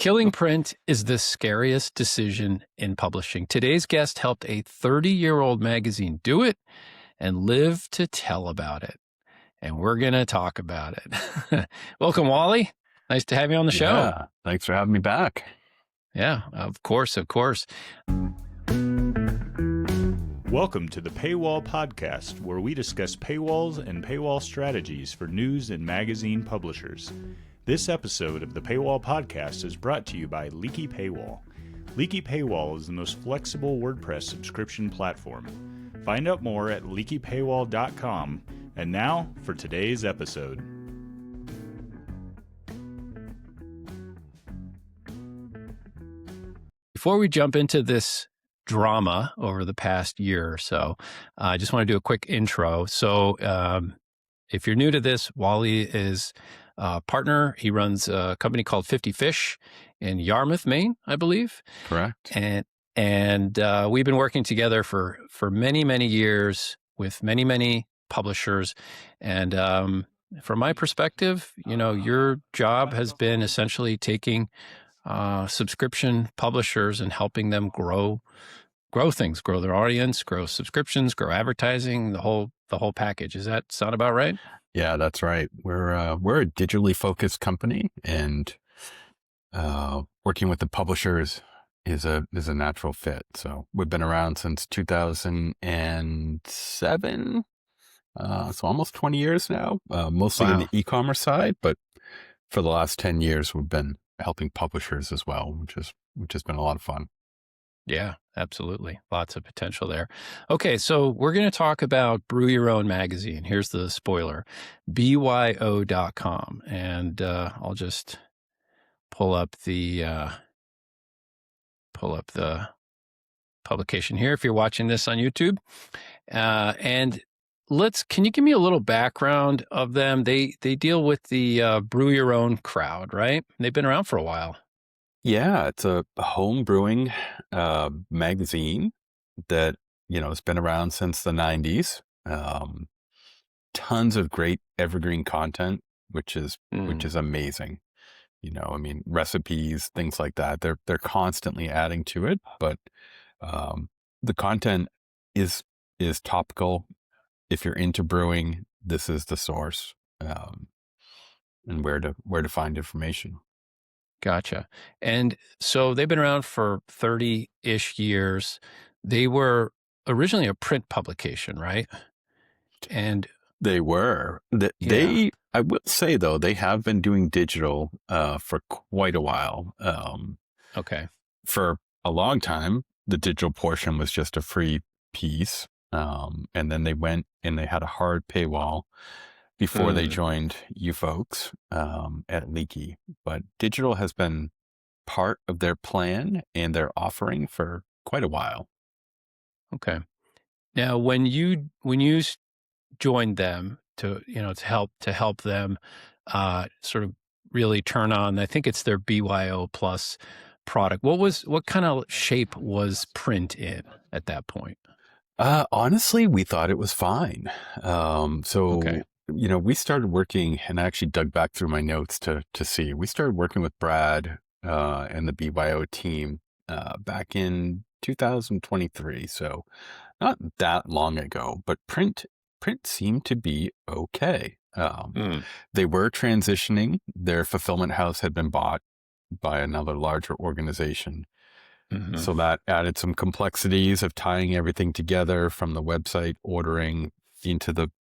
Killing print is the scariest decision in publishing. Today's guest helped a 30-year-old magazine do it and live to tell about it. And we're going to talk about it. Welcome, Wally. Nice to have you on the show. Yeah, thanks for having me back. Yeah, of course. Welcome to the Paywall podcast, where we discuss paywalls and paywall strategies for news and magazine publishers. This episode of the Paywall podcast is brought to you by Leaky Paywall. Leaky Paywall is the most flexible WordPress subscription platform. Find out more at leakypaywall.com. And now for today's episode. Before we jump into this drama over the past year or so, I just want to do a quick intro. So if you're new to this, Wally is a partner. He runs a company called 50 Fish in Yarmouth, Maine, I believe. Correct. And we've been working together for many, many years with many publishers. And from my perspective, your job has been essentially taking subscription publishers and helping them grow things, grow their audience, grow subscriptions, grow advertising, the whole package. Does that sound about right? Yeah, that's right. We're a digitally focused company, and working with the publishers is a natural fit. So we've been around since 2007, so almost 20 years now. Mostly in the e-commerce side, but for the last 10 years, we've been helping publishers as well, which has been a lot of fun. Yeah, absolutely. Lots of potential there. Okay, so we're going to talk about Brew Your Own magazine. Here's the spoiler, BYO.com. And I'll just pull up the publication here if you're watching this on YouTube. And can you give me a little background of them? They deal with the Brew Your Own crowd, right? They've been around for a while. Yeah, it's a home brewing magazine that, has been around since the 90s. Tons of great evergreen content, which is amazing. Recipes, things like that. They're constantly adding to it, but the content is topical. If you're into brewing, this is the source, and where to find information. Gotcha. And so they've been around for 30-ish years. They were originally a print publication, right? And they were. I will say, though, they have been doing digital for quite a while. Okay. For a long time, the digital portion was just a free piece. And then they went and they had a hard paywall before they joined you folks at Leaky. But digital has been part of their plan and their offering for quite a while. Okay. Now, when you joined them to help them sort of really turn on, I think it's their BYO Plus product. What kind of shape was print in at that point? Honestly, we thought it was fine. Okay. We started working, and I actually dug back through my notes to see. We started working with Brad and the BYO team back in 2023, so not that long ago. But print seemed to be okay. They were transitioning. Their fulfillment house had been bought by another larger organization. Mm-hmm. So that added some complexities of tying everything together from the website ordering into the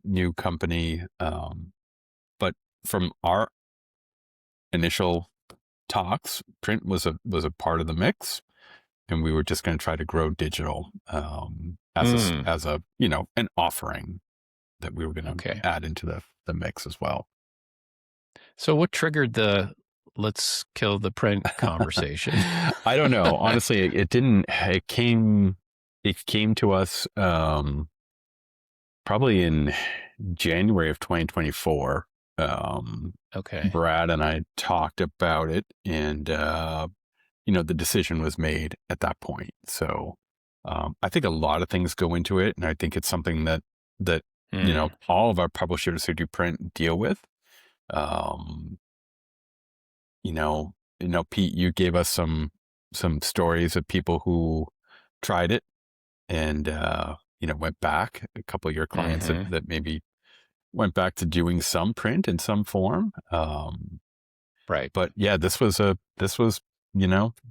new company. But from our initial talks, print was a part of the mix, and we were just going to try to grow digital as an offering that we were going to add into the mix as well. So what triggered the let's kill the print conversation? I don't know. Honestly, it didn't. It came to us probably in January of 2024. Brad and I talked about it, and the decision was made at that point. So I think a lot of things go into it, and I think it's something that all of our publishers who do print deal with. Pete, you gave us some stories of people who tried it and, went back. A couple of your clients that maybe went back to doing some print in some form. Right. But yeah, this was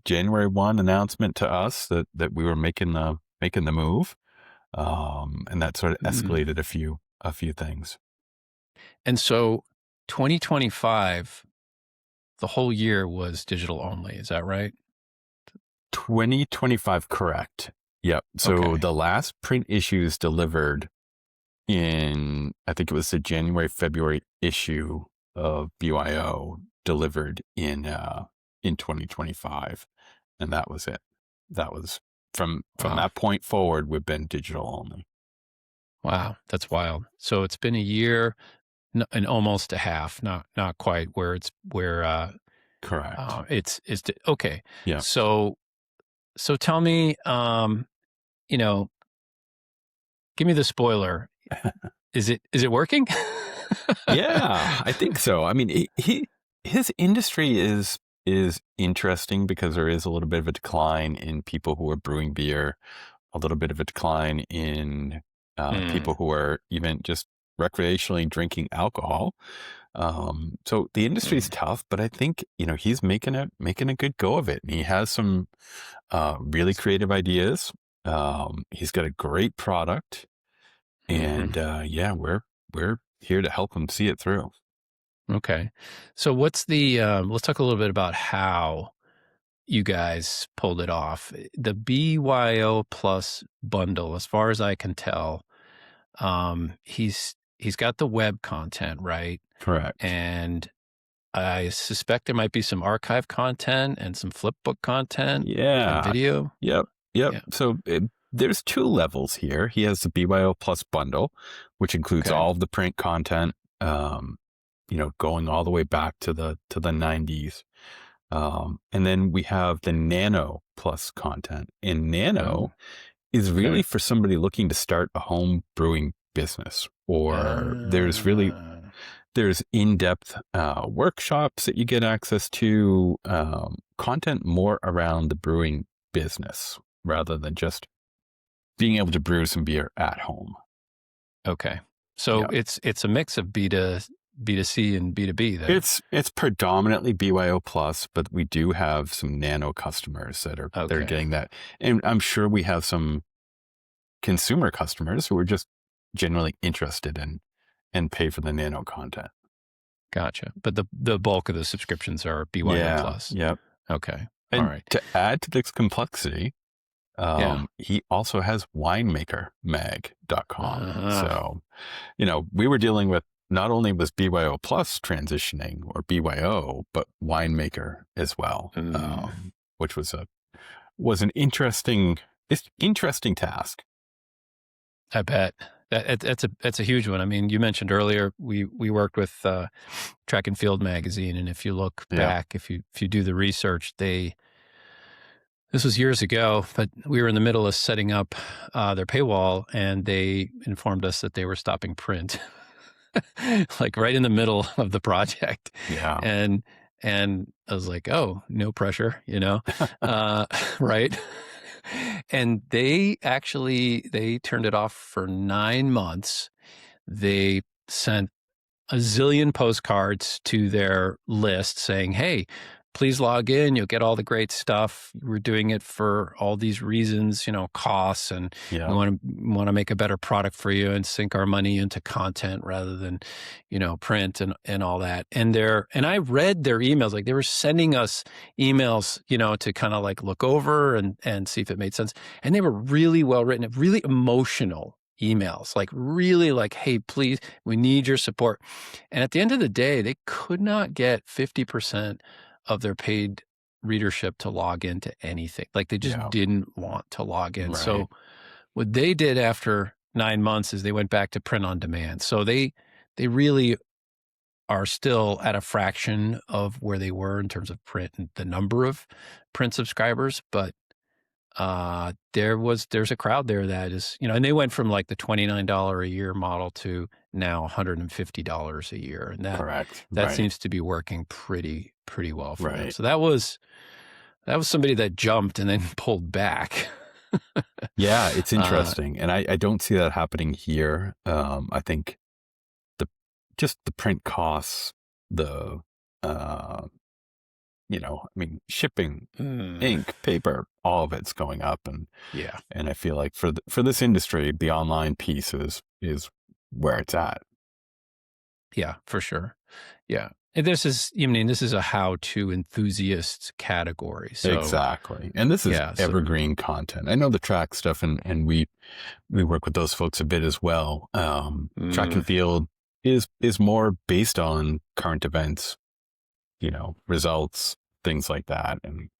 January 1 announcement to us that we were making the move. And that sort of escalated a few things. And so 2025, the whole year was digital only. Is that right? 2025, correct. Yep. So the last print issues delivered in, I think it was the January, February issue of BYO delivered in 2025. And that was it. That was from that point forward, we've been digital only. Wow. That's wild. So it's been a year and almost a half, not quite where Correct. It's okay. Yeah. So tell me, give me the spoiler. Is it working? Yeah, I think so. I mean, his industry is interesting because there is a little bit of a decline in people who are brewing beer, a little bit of a decline in people who are even just recreationally drinking alcohol. So the industry is tough, but I think he's making a good go of it, and he has some really creative ideas. He's got a great product, and we're here to help him see it through. Okay. So what's the, let's talk a little bit about how you guys pulled it off. The BYO Plus bundle, as far as I can tell, he's got the web content, right? Correct. And I suspect there might be some archive content and some flipbook content. Yeah. And video. Yep. Yeah. So there's two levels here. He has the BYO Plus bundle, which includes all of the print content, going all the way back to the 90s. And then we have the Nano Plus content. And Nano is really for somebody looking to start a home brewing business, or there's in-depth workshops that you get access to, content more around the brewing business rather than just being able to brew some beer at home. Okay. So it's a mix of B2C and B2B then. It's predominantly BYO Plus, but we do have some Nano customers that are they're getting that. And I'm sure we have some consumer customers who are just generally interested in and pay for the Nano content. Gotcha. But the bulk of the subscriptions are BYO Plus. Yep. Okay. And all right. To add to this complexity, he also has WinemakerMag.com. So, we were dealing with, not only was BYO Plus transitioning, or BYO, but Winemaker as well, which was an interesting task. I bet. That's a huge one. I mean, you mentioned earlier we worked with Track and Field Magazine, and if you look back, if you do the research, this was years ago, but we were in the middle of setting up their paywall, and they informed us that they were stopping print, like right in the middle of the project. Yeah, and I was like, oh, no pressure, right? And they turned it off for 9 months. They sent a zillion postcards to their list saying, hey, please log in. You'll get all the great stuff. We're doing it for all these reasons, costs, and we want to make a better product for you and sink our money into content rather than, print and all that. And I read their emails, like they were sending us emails, to kind of like look over and see if it made sense. And they were really well written, really emotional emails, like really like, hey, please, we need your support. And at the end of the day, they could not get 50% of their paid readership to log into anything. Like they just didn't want to log in. Right. So what they did after 9 months is they went back to print on demand. So they really are still at a fraction of where they were in terms of print and the number of print subscribers. But there's a crowd there that is, and they went from like the $29 a year model to now $150 a year, and Correct. that Right. seems to be working pretty well for them. Right. So that was somebody that jumped and then pulled back. Yeah, it's interesting. And I don't see that happening here. I think just the print costs, the, shipping, ink, paper, all of it's going up. Yeah. And I feel like for this industry, the online piece is where it's at. Yeah, for sure. Yeah. And this is a how-to enthusiast category. So Exactly. And this is evergreen content. I know the track stuff and we work with those folks a bit as well. Track and field is more based on current events, results, things like that. And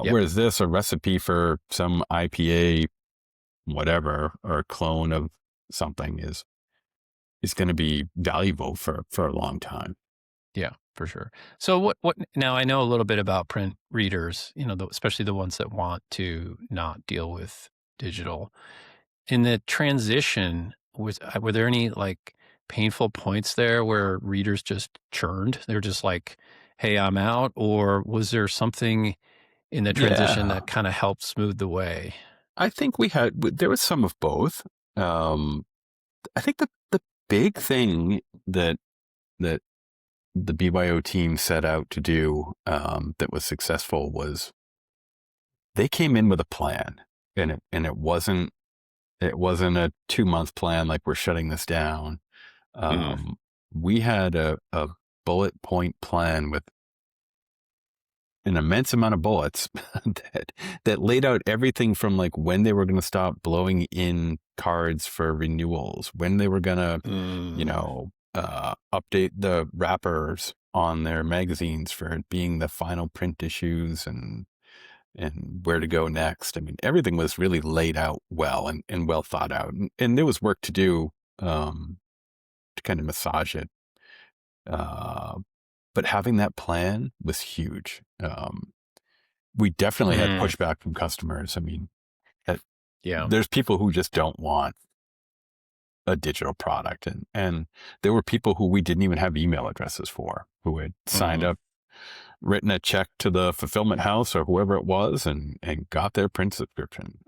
whereas this, a recipe for some IPA, whatever, or a clone of something is going to be valuable for a long time. Yeah, for sure. So what now I know a little bit about print readers, especially the ones that want to not deal with digital. In the transition, were there any like painful points there where readers just churned? They're just like, "Hey, I'm out," or was there something in the transition that kind of helped smooth the way? I think there was some of both. I think the big thing that the BYO team set out to do that was successful was they came in with a plan, and it wasn't a 2-month plan like we're shutting this down. We had a bullet point plan with an immense amount of bullets that laid out everything from like when they were going to stop blowing in cards for renewals, when they were going to, update the wrappers on their magazines for it being the final print issues and where to go next. I mean, everything was really laid out well and well thought out. And there was work to do to kind of massage it. But having that plan was huge. We definitely had pushback from customers. I mean, there's people who just don't want a digital product. And there were people who we didn't even have email addresses for, who had signed up, written a check to the fulfillment house or whoever it was and got their print subscription.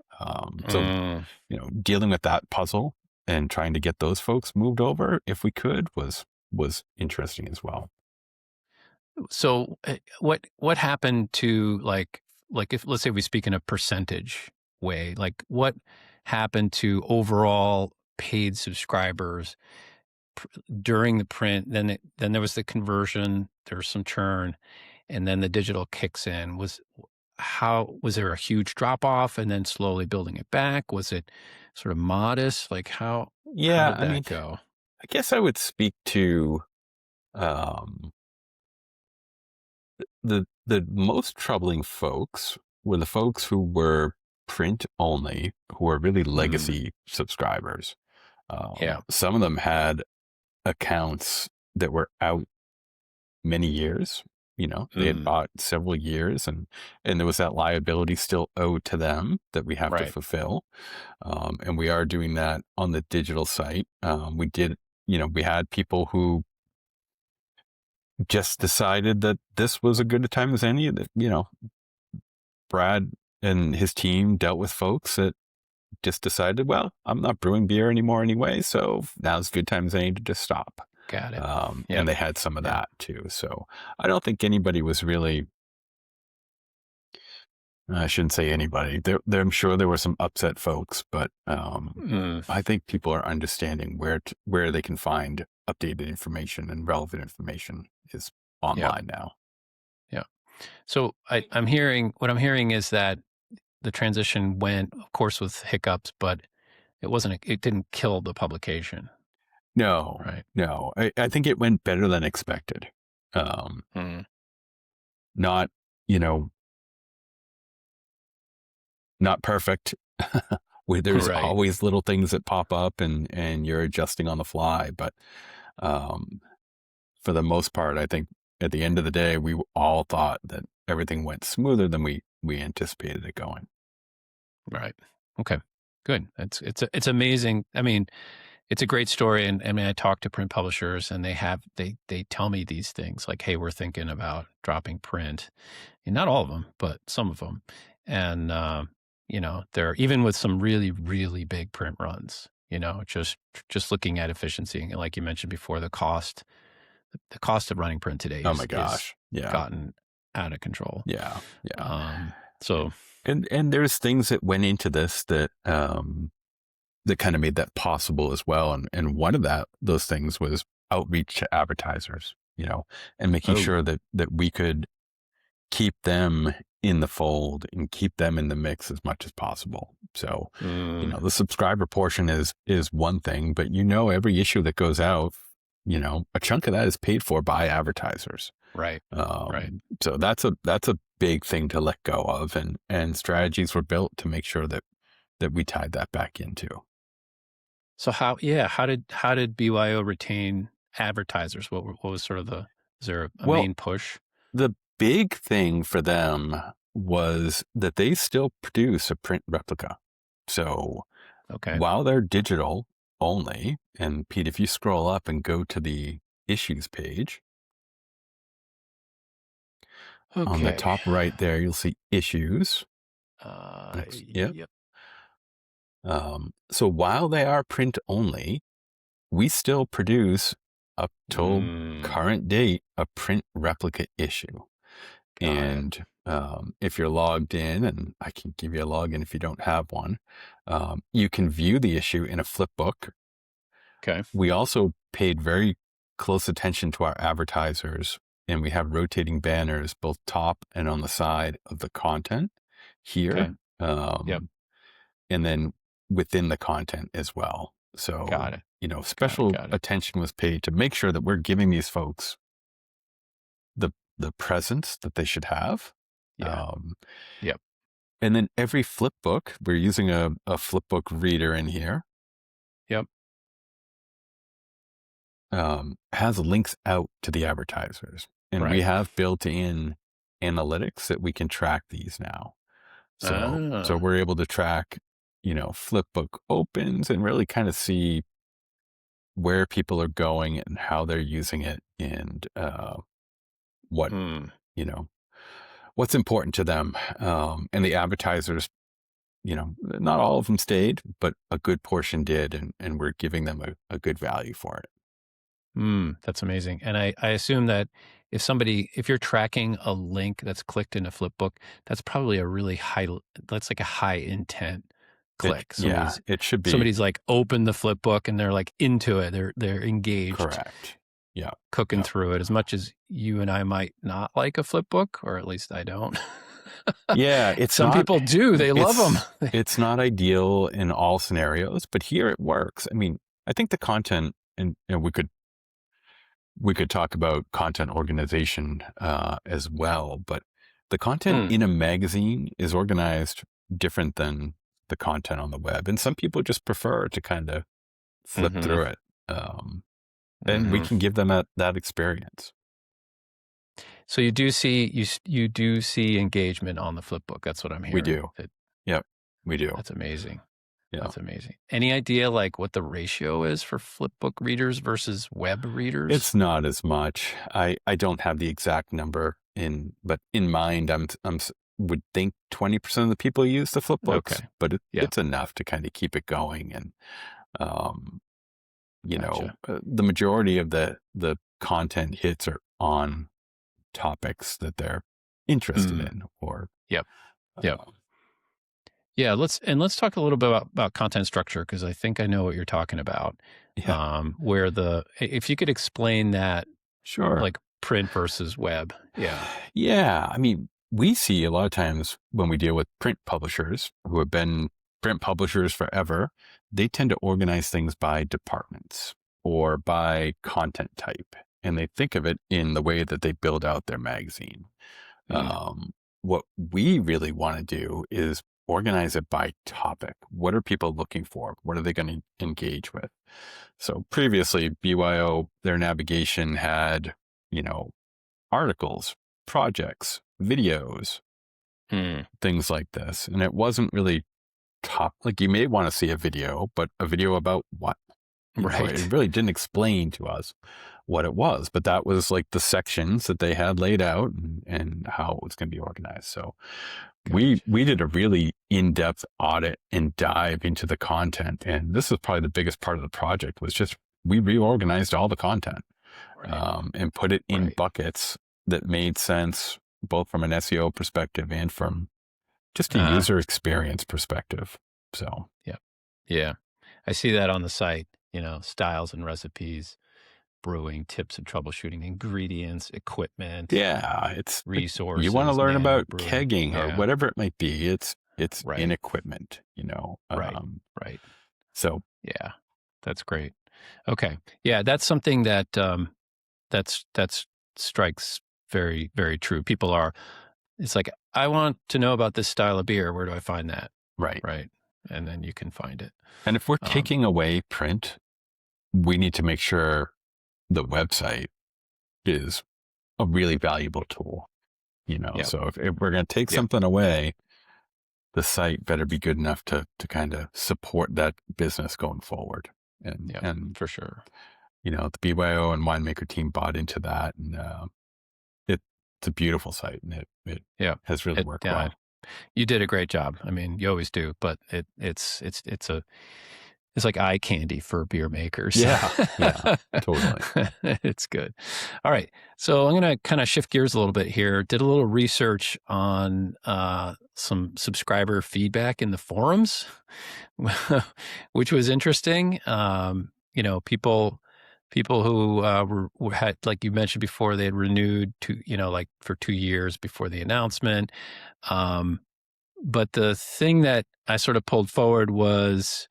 So, dealing with that puzzle and trying to get those folks moved over, if we could, was interesting as well. So what happened to like if, let's say we speak in a percentage way, like what happened to overall paid subscribers during the print? Then there was the conversion, there's some churn, and then the digital kicks in. Was there a huge drop off and then slowly building it back? Was it sort of modest? Like how did that go? I guess I would speak to the most troubling folks were the folks who were print only, who were really legacy subscribers. Some of them had accounts that were out many years. They had bought several years and there was that liability still owed to them that we have to fulfill. And we are doing that on the digital site. We had people who just decided that this was a good a time as any. That Brad and his team dealt with folks that just decided, well, I'm not brewing beer anymore anyway, so now's a good time as any to just stop. Got it. And they had some of that too. So I don't think anybody was really. I shouldn't say anybody. I'm sure there were some upset folks, but I think people are understanding where they can find updated information and relevant information is online now. Yeah. So what I'm hearing is that the transition went, of course, with hiccups, but it didn't kill the publication. No, right. No. I think it went better than expected. Not, not perfect. Where there's always little things that pop up and you're adjusting on the fly. But for the most part, I think at the end of the day, we all thought that everything went smoother than we anticipated it going. Right. Okay. Good. It's amazing. I mean, it's a great story. And I mean, I talk to print publishers and they tell me these things like, hey, we're thinking about dropping print. And not all of them, but some of them. And, they're even with some really, really big print runs, just looking at efficiency. And like you mentioned before, the cost of running print today Oh my is gosh. Yeah. gotten out of control. Yeah. Yeah. So, and there's things that went into this that kind of made that possible as well. And one of those things was outreach to advertisers, and making sure that we could keep them in the fold and keep them in the mix as much as possible. So, the subscriber portion is one thing, but every issue that goes out, a chunk of that is paid for by advertisers. right. Right. So that's a big thing to let go of, and strategies were built to make sure that we tied that back into. So how did BYO retain advertisers? What was sort of is there a main push? The big thing for them was that they still produce a print replica. So while they're digital only, and Pete, if you scroll up and go to the issues page, on the top right there, you'll see issues. Yep. So while they are print only, we still produce up till current date a print replica issue. And if you're logged in, and I can give you a login if you don't have one, you can view the issue in a flipbook. Okay. We also paid very close attention to our advertisers, and we have rotating banners both top and on the side of the content here. Yep. And then within the content as well. So, Got it. Special attention was paid to make sure that we're giving these folks the presence that they should have. Yeah. Yep. And then every flipbook, we're using a flipbook reader in here. Yep. Has links out to the advertisers. And we have built in analytics that we can track these now. So we're able to track, flipbook opens and really kind of see where people are going and how they're using it, and what, what's important to them. And the advertisers, not all of them stayed, but a good portion did. And we're giving them a good value for it. That's amazing. And I assume that if you're tracking a link that's clicked in a flipbook, that's probably that's like a high intent click. It should be. Somebody's like opened the flipbook and they're like into it. They're engaged. Correct. Yeah. Cooking through it, as much as you and I might not like a flipbook, or at least I don't. Yeah. Some people do. They love them. It's not ideal in all scenarios, but here it works. I mean, I think the content, and we could talk about content organization as well, but the content in a magazine is organized different than the content on the web. And some people just prefer to kind of flip through it. And we can give them that experience. So you do see engagement on the flipbook. That's what I'm hearing. We do. Yep, we do. That's amazing. Yeah. That's amazing. Any idea like what the ratio is for flipbook readers versus web readers? It's not as much. I don't have the exact number but in mind, I'm would think 20% of the people use the flipbooks, but it's enough to kind of keep it going. And, the majority of the content hits are on topics that they're interested in, or Yeah, let's talk a little bit about content structure, because I think I know what you're talking about. Yeah. If you could explain that, sure, like print versus web. Yeah. Yeah. I mean, we see a lot of times when we deal with print publishers who have been print publishers forever, they tend to organize things by departments or by content type, and they think of it in the way that they build out their magazine. What we really want to do is organize it by topic. What are people looking for? What are they going to engage with? So previously, BYO, their navigation had, articles, projects, videos, things like this. And it wasn't really like you may want to see a video, but a video about what? It Right. really didn't explain to us what it was, but that was like the sections that they had laid out and how it was going to be organized. So Gotcha. we did a really in-depth audit and dive into the content. And this was probably the biggest part of the project was just, we reorganized all the content, Right. and put it in Right. buckets that made sense, both from an SEO perspective and from just a Uh, user experience perspective. So yeah. Yeah. I see that on the site, styles and recipes, brewing, tips and troubleshooting, ingredients, equipment, yeah, it's like, you want to resources, learn nano about brewing. kegging or Yeah. whatever it might be. It's in Right. equipment, Right. Right. so Yeah. That's great. Okay. Yeah. That's something that, that's strikes very, very true. It's like, I want to know about this style of beer. Where do I find that? right. Right. And then you can find it. And if we're Um, taking away print, we need to make sure the website is a really valuable tool, yeah. So if we're going to take Yeah. something away, the site better be good enough to kind of support that business going forward. And, Yeah. For sure. the BYO and Winemaker team bought into that, and it's a beautiful site, and it Yeah. has really worked well. You did a great job. I mean, you always do, but it's like eye candy for beer makers. Yeah, totally. It's good. All right. So I'm going to kind of shift gears a little bit here. Did a little research on some subscriber feedback in the forums, which was interesting. People who had, like you mentioned before, they had renewed like for 2 years before the announcement. But the thing that I sort of pulled forward was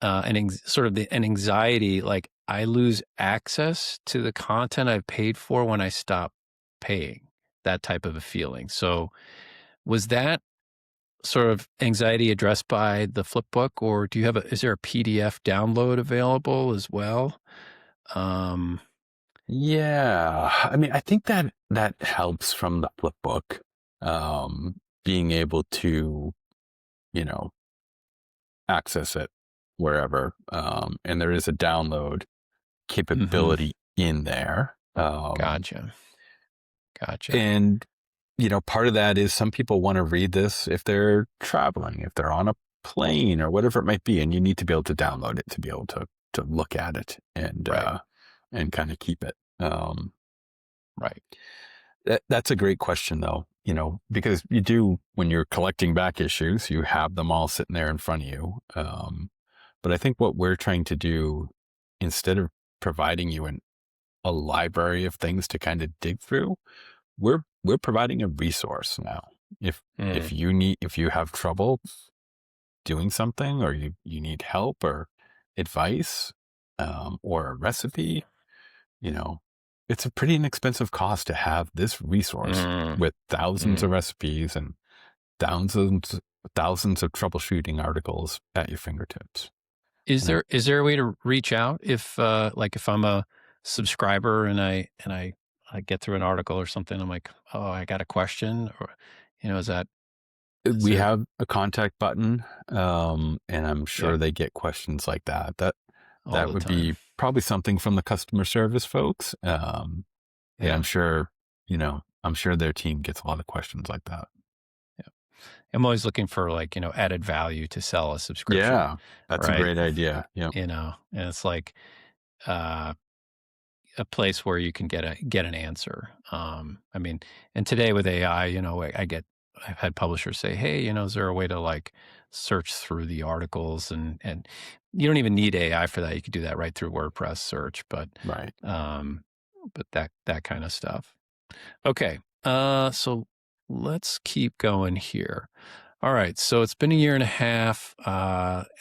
an anxiety, like I lose access to the content I've paid for when I stop paying, that type of a feeling. So was that sort of anxiety addressed by the Flipbook, or is there a PDF download available as well? Yeah, I mean, I think that helps from the Flipbook, being able to, access it wherever, and there is a download capability in there. Gotcha. And part of that is some people want to read this if they're traveling, if they're on a plane or whatever it might be, and you need to be able to download it to be able to look at it and Right. and kind of keep it. Right. That's a great question, though, because you do, when you're collecting back issues, you have them all sitting there in front of you. But I think what we're trying to do, instead of providing you a library of things to kind of dig through, we're providing a resource now. If you have trouble doing something, or you need help or advice, or a recipe, it's a pretty inexpensive cost to have this resource with thousands of recipes and thousands of troubleshooting articles at your fingertips. Is there a way to reach out if I'm a subscriber and I get through an article or something, I'm like, oh, I got a question, or is We there? have a contact button, and I'm sure they get questions like that. All That the would time. be probably something from the customer service folks. And Yeah. I'm sure, their team gets a lot of questions like that. Yeah. I'm always looking for added value to sell a subscription. Yeah, that's a right? great idea. Yeah. And it's like a place where you can get an answer. I mean, and today with AI, I've had publishers say, hey, is there a way to search through the articles, and you don't even need AI for that. You could do that right through WordPress search, but Right. but that kind of stuff. Okay. So let's keep going here. All right. So it's been a year and a half.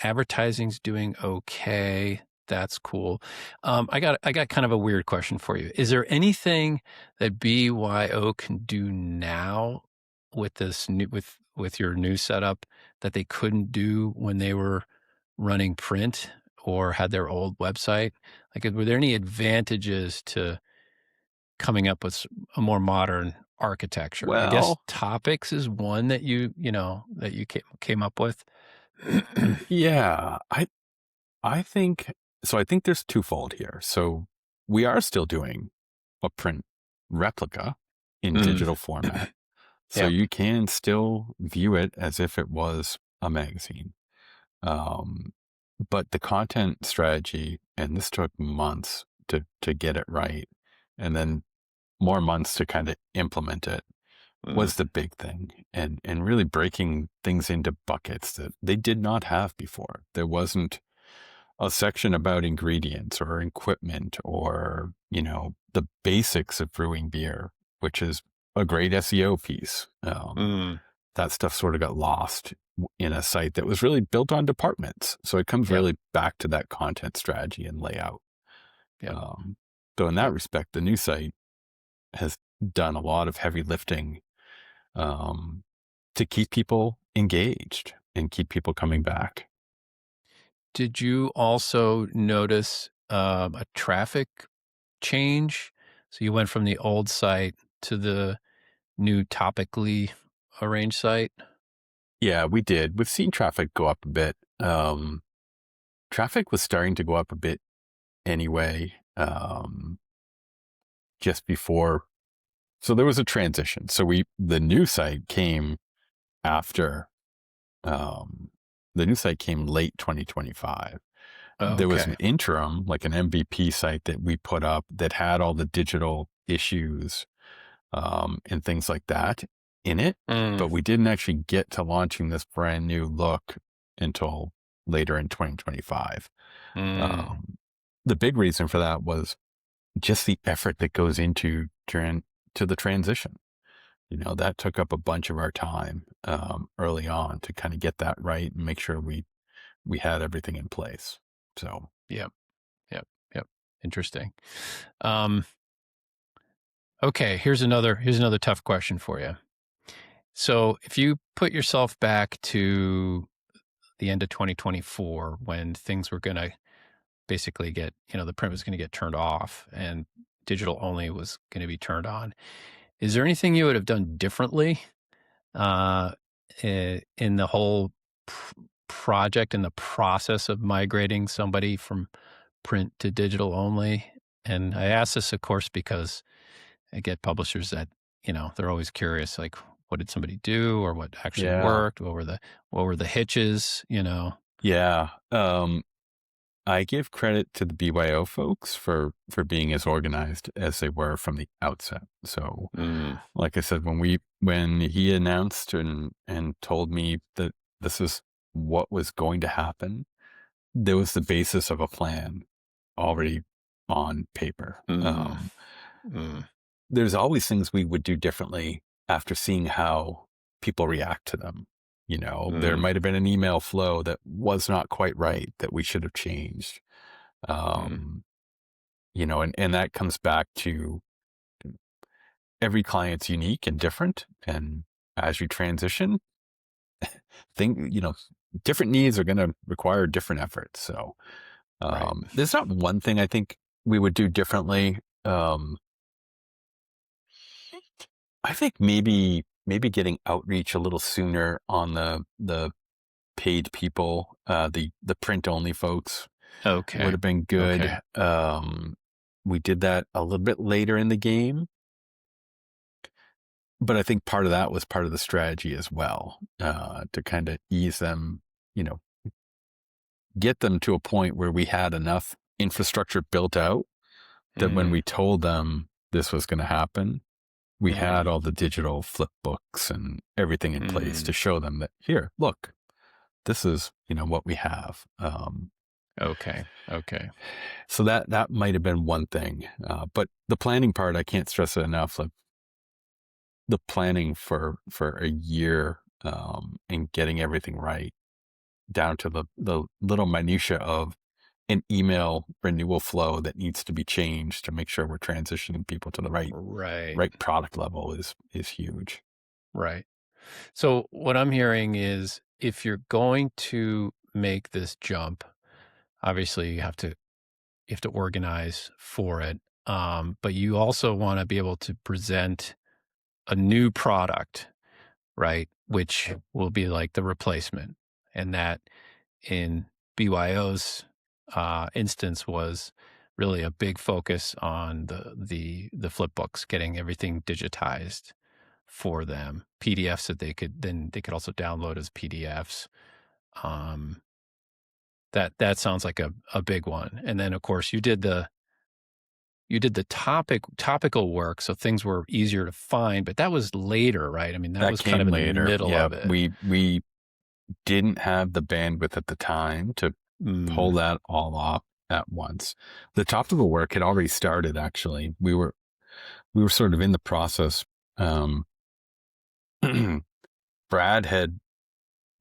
Advertising's doing okay. That's cool. I got kind of a weird question for you. Is there anything that BYO can do now with this new, with your new setup that they couldn't do when they were running print or had their old website? Were there any advantages to coming up with a more modern architecture? I guess Well, topics is one that you came up with. yeah, I think So I think there's twofold here. So we are still doing a print replica in digital format. So Yeah. you can still view it as if it was a magazine. But the content strategy, and this took months to get it right, and then more months to kind of implement it, was the big thing. And really breaking things into buckets that they did not have before. There wasn't a section about ingredients or equipment or, the basics of brewing beer, which is a great SEO piece. That stuff sort of got lost in a site that was really built on departments. So it comes Yep. really back to that content strategy and layout. Yep. So in that respect, the new site has done a lot of heavy lifting to keep people engaged and keep people coming back. Did you also notice a traffic change? So you went from the old site to the new topically arranged site? Yeah, we did. We've seen traffic go up a bit. Traffic was starting to go up a bit anyway, just before. So there was a transition. So the new site came after, the new site came late 2025. There was an interim, like an MVP site that we put up that had all the digital issues and things like that in it. But we didn't actually get to launching this brand new look until later in 2025. The big reason for that was just the effort that goes into to the transition. That took up a bunch of our time early on to kind of get that right and make sure we had everything in place. So Yep. Interesting. Okay, here's another tough question for you. So if you put yourself back to the end of 2024 when things were going to basically get, the print was going to get turned off and digital only was going to be turned on, is there anything you would have done differently in the whole project and the process of migrating somebody from print to digital only? And I ask this, of course, because I get publishers that, they're always curious, like, what did somebody do or what actually worked? What were the hitches, Yeah. I give credit to the BYO folks for being as organized as they were from the outset. So like I said, when he announced and told me that this is what was going to happen, there was the basis of a plan already on paper. There's always things we would do differently after seeing how people react to them. There might have been an email flow that was not quite right that we should have changed. And that comes back to every client's unique and different. And as you transition, different needs are going to require different efforts. So there's not one thing I think we would do differently. I think maybe getting outreach a little sooner on the paid people, the print only folks would have been good. We did that a little bit later in the game, but I think part of that was part of the strategy as well, to kind of ease them, get them to a point where we had enough infrastructure built out that when we told them this was going to happen, we had all the digital Flipbooks and everything in place to show them that, here, look, this is, what we have. Okay. So that might have been one thing. But the planning part, I can't stress it enough. Like the planning for a year and getting everything right down to the little minutia of an email renewal flow that needs to be changed to make sure we're transitioning people to the right product level is huge. Right. So what I'm hearing is if you're going to make this jump, obviously you have to organize for it. But you also want to be able to present a new product, right? Which will be like the replacement. And that in BYO's instance was really a big focus on the Flipbooks, getting everything digitized for them, PDFs that they could also download as PDFs. Um, that sounds like a big one. And then of course you did the topical work, so things were easier to find, but that was later, right? I mean, that That was kind came of in the later. middle Yeah, of it. we didn't have the bandwidth at the time to pull Mm, that all off at once. The topical work had already started. Actually, we were sort of in the process. Brad had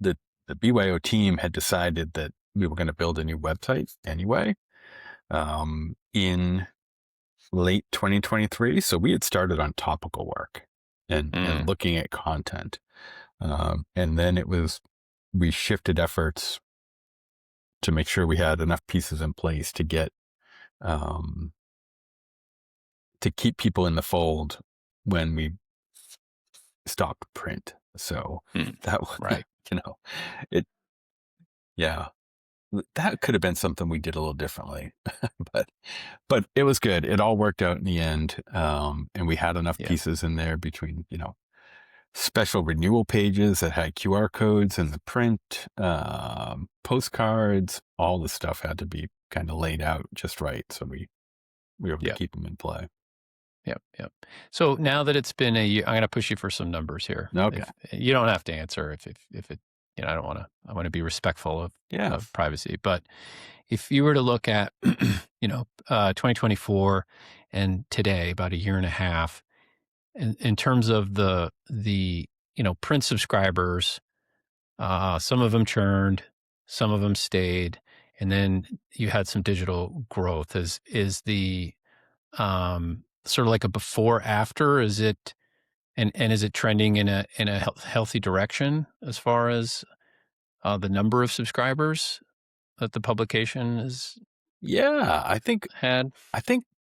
the BYO team had decided that we were going to build a new website anyway, in late 2023. So we had started on topical work and looking at content. And then we shifted efforts to make sure we had enough pieces in place to get, to keep people in the fold when we stopped print. So that was, right. it, yeah, that could have been something we did a little differently, but it was good. It all worked out in the end. And we had enough Yeah. pieces in there between, special renewal pages that had QR codes and the print, postcards, all the stuff had to be kind of laid out just right. So we were able to keep them in play. Yep. So now that it's been a year, I'm going to push you for some numbers here. Okay. You don't have to answer if it, I want to be respectful of privacy, but if you were to look at, 2024 and today, about a year and a half, in terms of the print subscribers, some of them churned, some of them stayed, and then you had some digital growth. Is the sort of like a before after? Is it and is it trending in a healthy direction as far as the number of subscribers that the publication has I think had?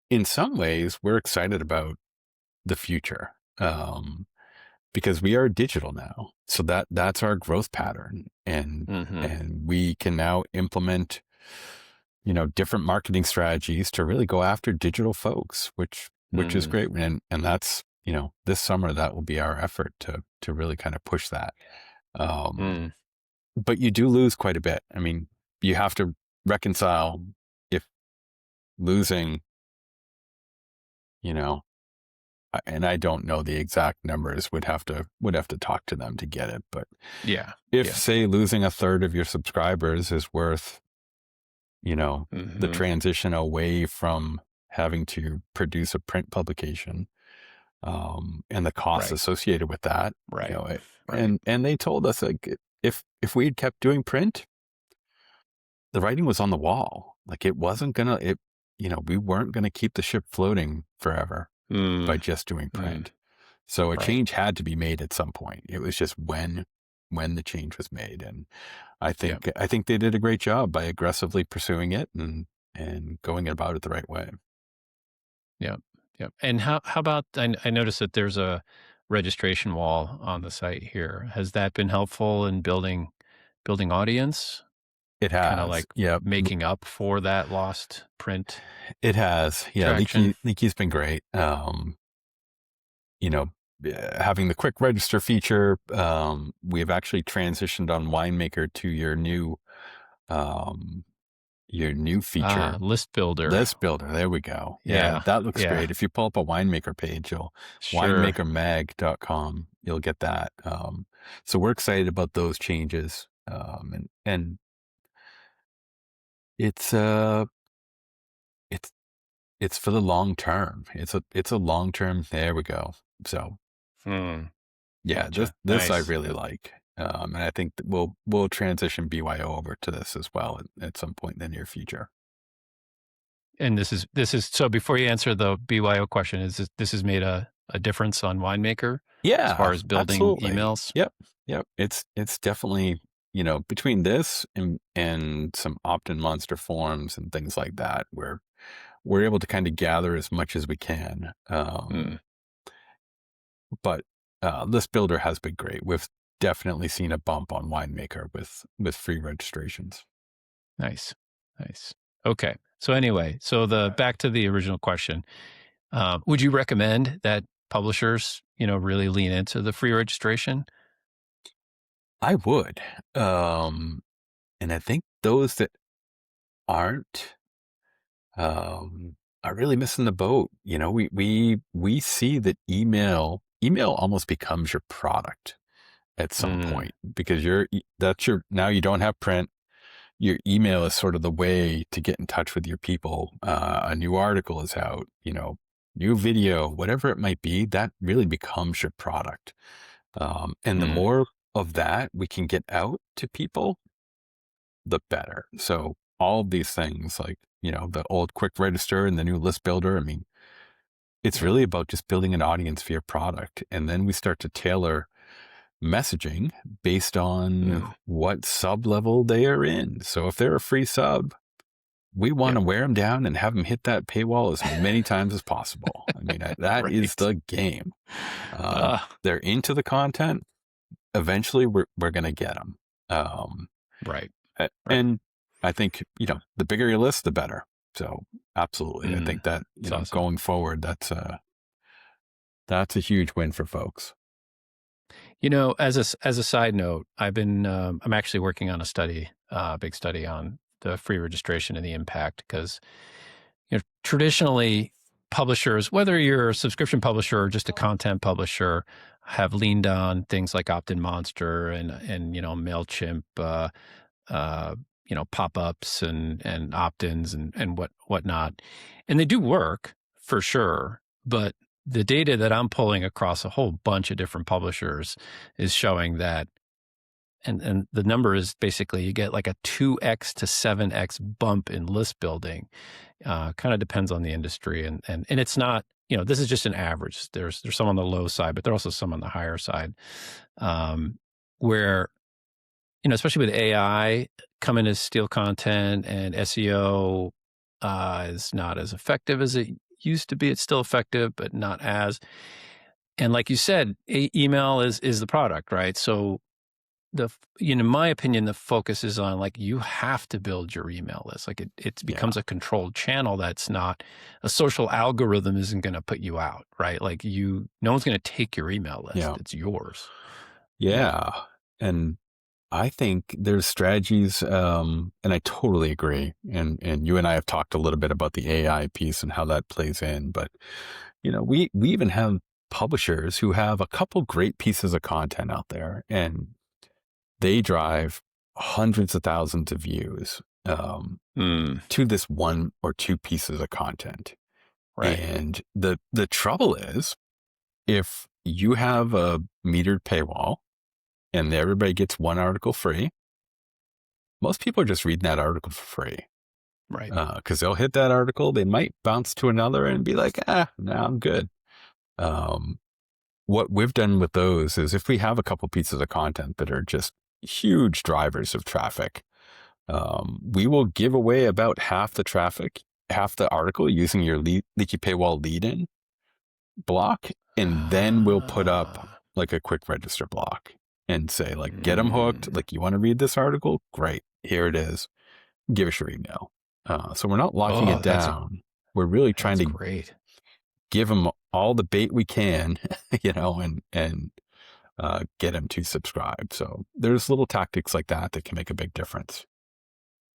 in some ways we're excited about the future, because we are digital now. So that's our growth pattern, and we can now implement, different marketing strategies to really go after digital folks, which is great. And that's, this summer, that will be our effort to really kind of push that. But you do lose quite a bit. I mean, you have to reconcile if losing, and I don't know the exact numbers, would have to talk to them to get it. But say losing a third of your subscribers is worth, the transition away from having to produce a print publication, and the costs associated with that. And they told us, like, if we had kept doing print, the writing was on the wall. Like, it wasn't gonna, we weren't gonna keep the ship floating forever by just doing print. So a change had to be made at some point. It was just when the change was made. And I think they did a great job by aggressively pursuing it and going about it the right way. Yep. And how about, I noticed that there's a registration wall on the site here. Has that been helpful in building audience? It has. Kind of like making up for that lost print. It has. Yeah. Leaky's been great. Having the quick register feature, we've actually transitioned on Winemaker to your new feature. List builder. There we go. Yeah. That looks great. If you pull up a Winemaker page, winemakermag.com, you'll get that. So we're excited about those changes. And it's for the long term. It's a long term. There we go. So Gotcha. this Nice. I really like. And I think that we'll transition BYO over to this as well at some point in the near future. And this is so before you answer the BYO question, this has made a difference on Winemaker? Yeah. As far as building emails? Yep. It's definitely, between this and some opt-in monster forms and things like that, where we're able to kind of gather as much as we can. But List Builder has been great. We've definitely seen a bump on Winemaker with free registrations. Nice. Nice. Okay. So anyway, back to the original question. Would you recommend that publishers, really lean into the free registration? I would. And I think those that aren't, are really missing the boat. We see that email almost becomes your product at some point, because now you don't have print. Your email is sort of the way to get in touch with your people. A new article is out, new video, whatever it might be, that really becomes your product. And the more of that we can get out to people, the better. So all of these things, like, the old quick register and the new list builder, I mean, it's really about just building an audience for your product. And then we start to tailor messaging based on what sub level they are in. So if they're a free sub, we want to wear them down and have them hit that paywall as many times as possible. I mean, that is the game. They're into the content. Eventually we're going to get them. Right. And I think, the bigger your list, the better. So absolutely. I think that, awesome. Going forward, that's a huge win for folks. As a side note, I'm actually working on a big study on the free registration and the impact, because, traditionally publishers, whether you're a subscription publisher or just a content publisher, have leaned on things like Opt-in Monster and MailChimp, pop-ups and opt-ins and whatnot. And they do work for sure, but the data that I'm pulling across a whole bunch of different publishers is showing that, and the number is basically you get like a 2x to 7x bump in list building. Kind of depends on the industry, and it's not, this is just an average. There's some on the low side, but there are also some on the higher side, where, especially with AI coming to steal content, and SEO is not as effective as it used to be. It's still effective, but not as. And like you said, email is the product, right? So in my opinion, the focus is on, like, you have to build your email list. Like it becomes a controlled channel. That's not a social algorithm isn't going to put you out, right? Like no one's going to take your email list. Yeah. It's yours. Yeah. And I think there's strategies, and I totally agree. And you and I have talked a little bit about the AI piece and how that plays in. But, we even have publishers who have a couple great pieces of content out there, and they drive hundreds of thousands of views to this one or two pieces of content. Right. And the trouble is, if you have a metered paywall and everybody gets one article free, most people are just reading that article for free. Right. Because they'll hit that article, they might bounce to another and be like, no, I'm good. What we've done with those is, if we have a couple pieces of content that are just huge drivers of traffic, we will give away about half the traffic, half the article, using your leaky paywall lead-in block. And then we'll put up like a quick register block and say, like, get them hooked. Like, you want to read this article? Great. Here it is. Give us your email. So we're not locking it down. We're really trying to give them all the bait we can, and get them to subscribe. So there's little tactics like that can make a big difference.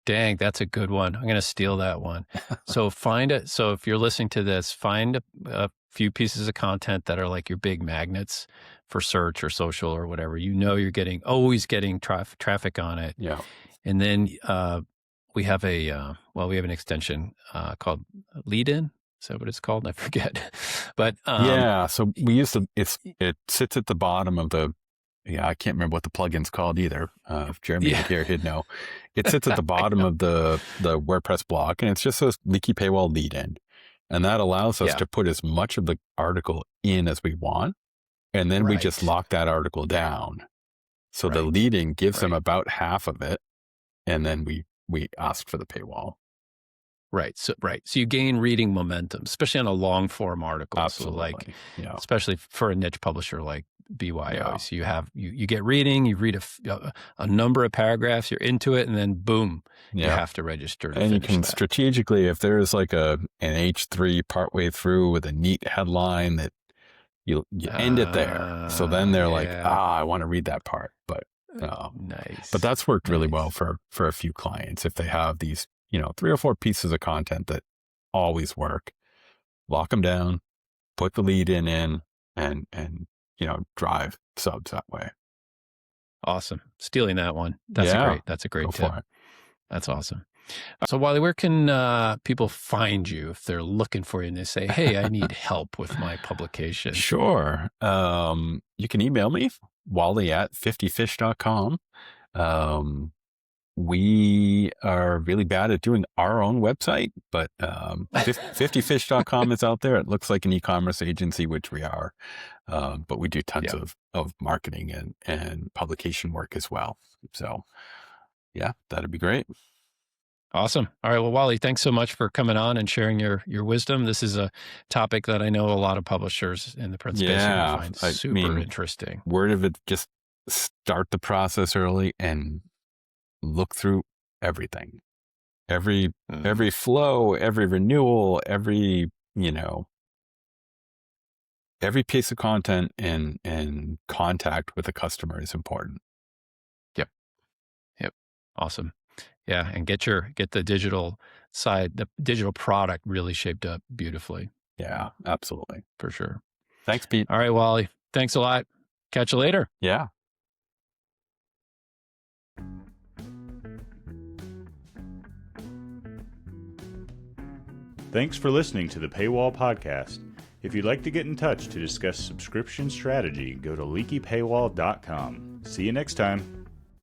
Dang, that's a good one. I'm going to steal that one. So so if you're listening to this, find a few pieces of content that are like your big magnets for search or social or whatever. You're always getting traffic on it. Yeah. And then we have an extension called lead-in. Is that what it's called? I forget. But so we use it sits at the bottom of I can't remember what the plugin's called either. If Jeremy was here, he'd know. It sits at the bottom of the WordPress block, and it's just a leaky paywall lead-in. And that allows us to put as much of the article in as we want. And then we just lock that article down. So the lead-in gives them about half of it. And then we ask for the paywall. Right. So you gain reading momentum, especially on a long form article. Absolutely. So especially for a niche publisher like BYO. Yeah. So you get reading, you read a number of paragraphs, you're into it, and then boom, you have to register to and you finish can that. strategically, if there's like an H3 partway through with a neat headline, that you end it there. So then they're like, I want to read that part. But nice. But that's worked really well for a few clients. If they have these, 3 or 4 pieces of content that always work, lock them down, put the lead in, and drive subs that way. Awesome. Stealing that one. That's a great tip. For it. That's awesome. So Wally, where can people find you if they're looking for you and they say, hey, I need help with my publication? Sure. You can email me, wally@50fish.com. We are really bad at doing our own website, but 50fish.com is out there. It looks like an e-commerce agency, which we are, but we do tons of marketing and publication work as well. So yeah, that'd be great. Awesome. All right. Well, Wally, thanks so much for coming on and sharing your wisdom. This is a topic that I know a lot of publishers in the print space find super interesting. Word of it, just start the process early and look through everything, every flow, every renewal, every piece of content and contact with a customer is important. Yep. Awesome. Yeah. And get the digital side, the digital product really shaped up beautifully. Yeah, absolutely. For sure. Thanks, Pete. All right, Wally. Thanks a lot. Catch you later. Yeah. Thanks for listening to the Paywall podcast. If you'd like to get in touch to discuss subscription strategy, go to leakypaywall.com. See you next time.